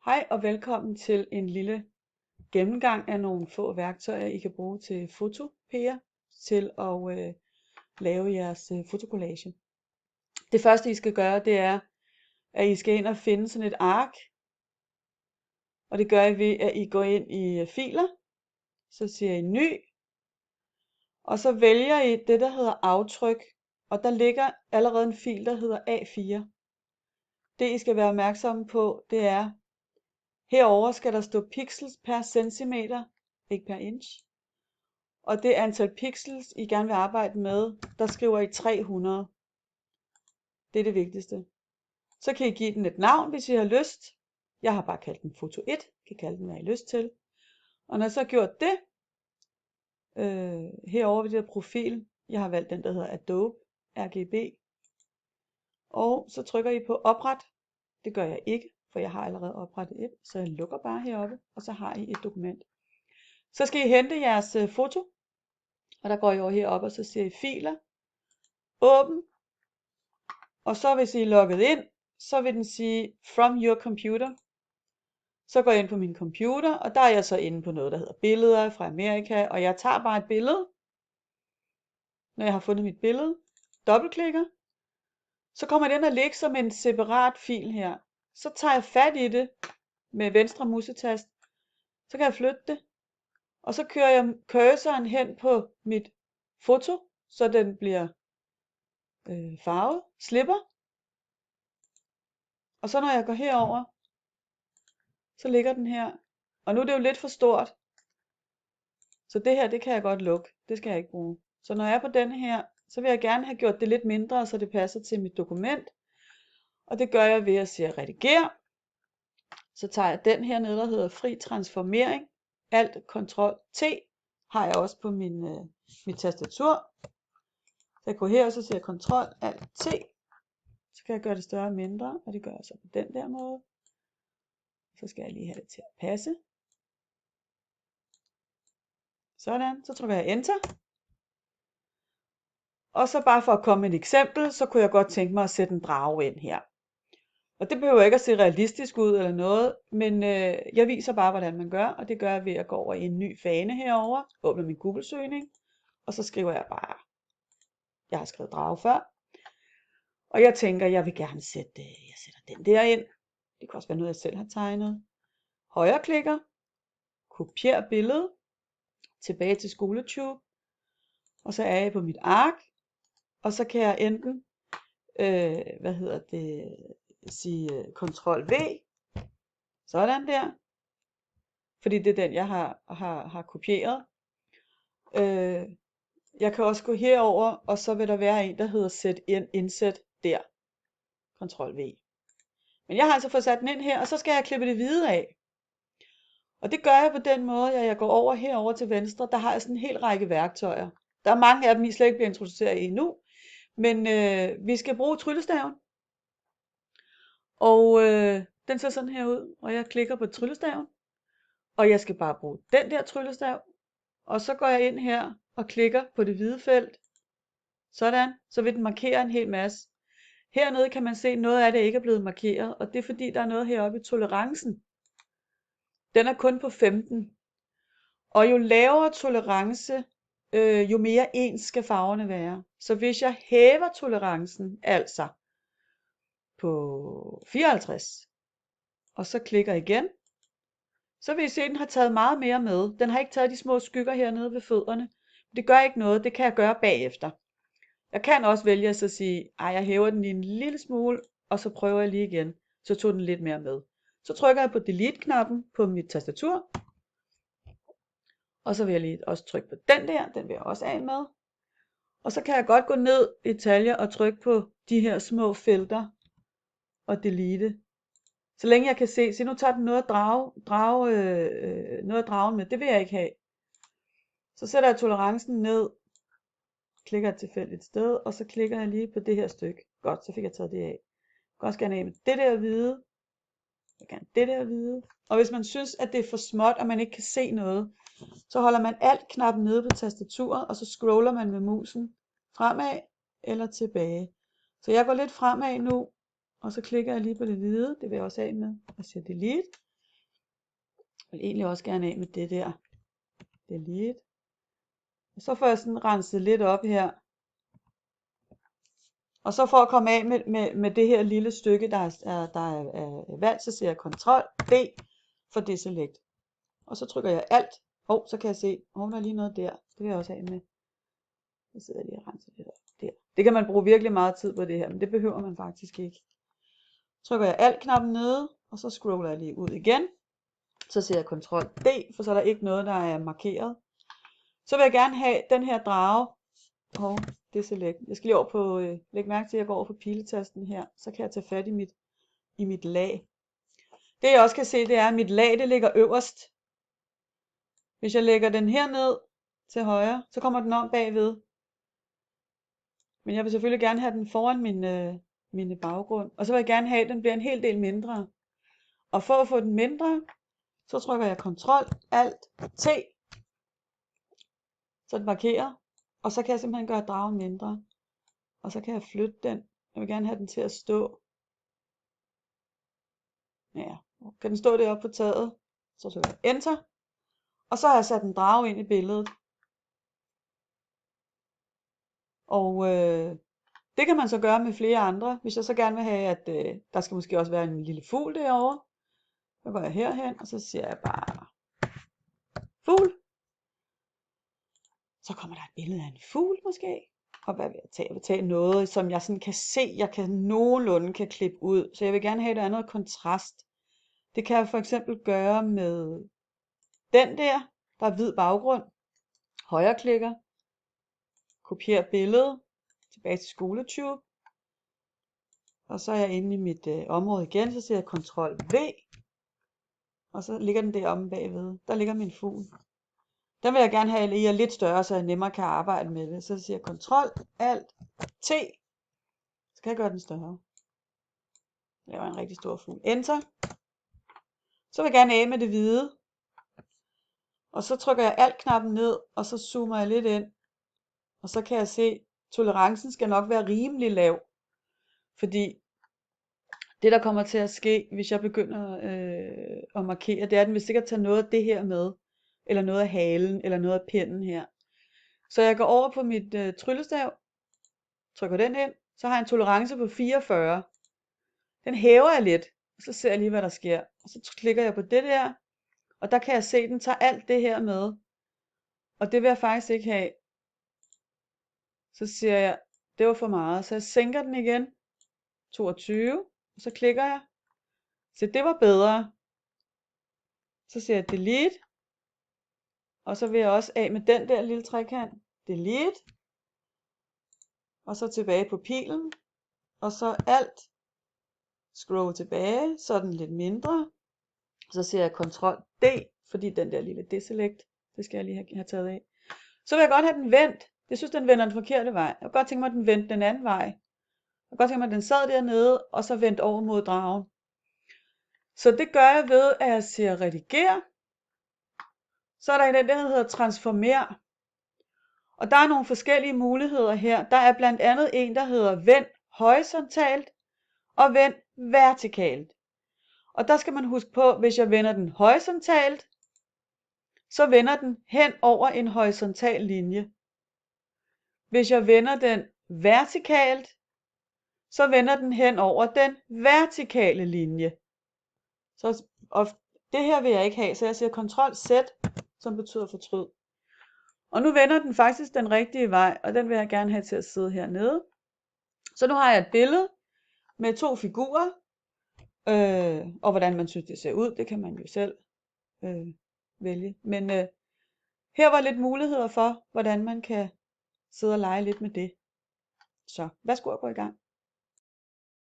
Hej og velkommen til en lille gennemgang af nogle få værktøjer, I kan bruge til fotoP'er til at lave jeres fotokollage. Det første I skal gøre, det er, at I skal ind og finde sådan et ark. Og det gør I ved, at I går ind i filer. Så siger I ny. Og så vælger I det, der hedder aftryk. Og der ligger allerede en fil, der hedder A4. Det I skal være opmærksomme på, det er, herover skal der stå pixels per centimeter, ikke per inch. Og det antal pixels, I gerne vil arbejde med, der skriver I 300. Det er det vigtigste. Så kan I give den et navn, hvis I har lyst. Jeg har bare kaldt den foto 1. I kan kalde den, hvad I har lyst til. Og når jeg så har gjort det, herovre ved det der profil, jeg har valgt den, der hedder Adobe RGB. Og så trykker I på opret. Det gør jeg ikke, for jeg har allerede oprettet et. Så jeg lukker bare heroppe, og så har I et dokument. Så skal I hente jeres foto. Og der går I over heroppe, og så siger I filer. Åbn. Og så hvis I er logget ind, så vil den sige from your computer. Så går jeg ind på min computer, og der er jeg så inde på noget, der hedder billeder fra Amerika. Og jeg tager bare et billede. Når jeg har fundet mit billede, dobbeltklikker. Så kommer den at ligge som en separat fil her. Så tager jeg fat i det med venstre musetast. Så kan jeg flytte det. Og så kører jeg cursoren hen på mit foto, så den bliver farvet. Slipper. Og så når jeg går herover, så ligger den her. Og nu er det jo lidt for stort. Så det her, det kan jeg godt lukke. Det skal jeg ikke bruge. Så når jeg er på denne her, så vil jeg gerne have gjort det lidt mindre, så det passer til mit dokument. Og det gør jeg ved at sige redigere. Så tager jeg den her nede, der hedder fri transformering. Alt Ctrl T har jeg også på mit tastatur. Så jeg går her, og så siger jeg Ctrl Alt T. Så kan jeg gøre det større og mindre, og det gør jeg så på den der måde. Så skal jeg lige have det til at passe. Sådan, så trykker jeg Enter. Og så bare for at komme med et eksempel, så kunne jeg godt tænke mig at sætte en drage ind her. Og det behøver ikke at se realistisk ud eller noget, men jeg viser bare, hvordan man gør, og det gør jeg ved at gå over i en ny fane herover, åbner min Google-søgning, og så skriver jeg bare, jeg har skrevet drage før, og jeg tænker, jeg vil gerne sætte, jeg sætter den der ind. Det kan også være noget, jeg selv har tegnet. Højreklikker, kopier billedet, tilbage til SchoolTube, og så er jeg på mit ark, og så kan jeg enten, sige Ctrl V, sådan der, fordi det er den, jeg har kopieret. Jeg kan også gå herover, og så vil der være en, der hedder Set Indsæt der, Ctrl V. Men jeg har altså fået sat den ind her, og så skal jeg klippe det hvide af. Og det gør jeg på den måde, at jeg går over herover til venstre, der har jeg sådan en hel række værktøjer. Der er mange af dem, I slet ikke bliver introduceret i endnu, men vi skal bruge tryllestaven. Og den ser sådan her ud, og jeg klikker på tryllestaven, og jeg skal bare bruge den der tryllestav, og så går jeg ind her og klikker på det hvide felt, sådan, så vil den markere en hel masse. Hernede kan man se, at noget af det ikke er blevet markeret, og det er fordi, der er noget heroppe i tolerancen. Den er kun på 15, og jo lavere tolerance, jo mere ens skal farverne være. Så hvis jeg hæver tolerancen, altså på 54, og så klikker igen, så vil I se, at den har taget meget mere med. Den har ikke taget de små skygger hernede ved fødderne. Det gør ikke noget, det kan jeg gøre bagefter. Jeg kan også vælge at så sige, jeg hæver den lige en lille smule, og så prøver jeg lige igen. Så tog den lidt mere med. Så trykker jeg på Delete-knappen på mit tastatur. Og så vil jeg lige også trykke på den der, den vil jeg også af med. Og så kan jeg godt gå ned i detaljer og trykke på de her små felter og delete. Så længe jeg kan se nu tager den noget at drage med, det vil jeg ikke have. Så sætter jeg tolerancen ned, klikker et tilfældigt sted, og så klikker jeg lige på det her stykke. Godt, så fik jeg taget det af. Jeg kan også gerne af med det der hvide. Jeg kan det der hvide. Og hvis man synes, at det er for småt, og man ikke kan se noget, så holder man Alt-knappen nede på tastaturet, og så scroller man med musen fremad eller tilbage. Så jeg går lidt fremad nu, og så klikker jeg lige på det hvide, det vil jeg også af med, og siger delete. Jeg vil egentlig også gerne af med det der. Delete. Og så får jeg sådan renset lidt op her. Og så for at komme af med det her lille stykke, der er valgt, så siger jeg Ctrl D for deselect. Og så trykker jeg Alt. Så kan jeg se, der er lige noget der. Det vil jeg også have med. Så sidder jeg lige og renser lidt op der. Det kan man bruge virkelig meget tid på det her, men det behøver man faktisk ikke. Trykker jeg Alt-knappen nede, og så scroller jeg lige ud igen. Så siger jeg Ctrl D, for så er der ikke noget, der er markeret. Så vil jeg gerne have den her drage. Deselect. Jeg skal lige over på, læg mærke til, at jeg går over på piletasten her. Så kan jeg tage fat i mit lag. Det jeg også kan se, det er, at mit lag det ligger øverst. Hvis jeg lægger den her ned til højre, så kommer den om bagved. Men jeg vil selvfølgelig gerne have den foran min baggrund. Og så vil jeg gerne have, at den bliver en hel del mindre. Og for at få den mindre, så trykker jeg Ctrl Alt T. Så den markerer. Og så kan jeg simpelthen gøre dragen mindre. Og så kan jeg flytte den. Jeg vil gerne have den til at stå. Ja, kan den stå deroppe på taget? Så trykker jeg Enter. Og så har jeg sat en drage ind i billedet. Og det kan man så gøre med flere andre. Hvis jeg så gerne vil have, at der skal måske også være en lille fugl derovre. Så går jeg herhen, og så siger jeg bare fugl. Så kommer der et billede af en fugl måske. Og hvad vil jeg tage? Jeg vil tage noget, som jeg sådan kan se, jeg kan nogenlunde kan klippe ud. Så jeg vil gerne have, at der er noget kontrast. Det kan jeg for eksempel gøre med den der er hvid baggrund. Højreklikker. Kopier billedet. Tilbage til SchoolTube. Og så er jeg inde i mit område igen, så siger jeg Ctrl V. Og så ligger den der omme bagved. Der ligger min fugl. Den vil jeg gerne have i lidt større, så jeg nemmere kan arbejde med det. Så siger jeg Ctrl Alt T. Så kan jeg gøre den større. Jeg laver en rigtig stor fugl. Enter. Så vil jeg gerne af med det hvide. Og så trykker jeg Alt-knappen ned, og så zoomer jeg lidt ind. Og så kan jeg se, at tolerancen skal nok være rimelig lav. Fordi det der kommer til at ske, hvis jeg begynder at markere, det er, at den vil sikkert tage noget af det her med. Eller noget af halen, eller noget af pinden her. Så jeg går over på mit tryllestav, trykker den ind, så har jeg en tolerance på 44. Den hæver jeg lidt, og så ser jeg lige, hvad der sker. Og så klikker jeg på det der, og der kan jeg se, at den tager alt det her med. Og det vil jeg faktisk ikke have. Så siger jeg, det var for meget, så jeg sænker den igen, 22, og så klikker jeg. Så det var bedre. Så siger jeg delete, og så vil jeg også af med den der lille trekant, delete, og så tilbage på pilen, og så alt, scroll tilbage, så er den lidt mindre, så siger jeg Ctrl D, fordi den der lille deselect, det skal jeg lige have taget af. Så vil jeg godt have den vendt. Jeg synes, den vender den forkerte vej. Jeg vil godt tænke mig, at den vendte den anden vej. Jeg vil godt tænke mig, at den sad dernede, og så vendte over mod dragen. Så det gør jeg ved, at jeg siger rediger. Så er der den, der hedder transformer. Og der er nogle forskellige muligheder her. Der er blandt andet en, der hedder vend horisontalt og vend vertikalt. Og der skal man huske på, hvis jeg vender den horisontalt, så vender den hen over en horisontal linje. Hvis jeg vender den vertikalt, så vender den hen over den vertikale linje. Og det her vil jeg ikke have, så jeg siger Ctrl Z, som betyder fortryd. Og nu vender den faktisk den rigtige vej, og den vil jeg gerne have til at sidde hernede. Så nu har jeg et billede med to figurer, og hvordan man synes det ser ud, det kan man jo selv vælge. Men her var lidt muligheder for, hvordan man kan sidde og lege lidt med det. Så værsgo at gå i gang.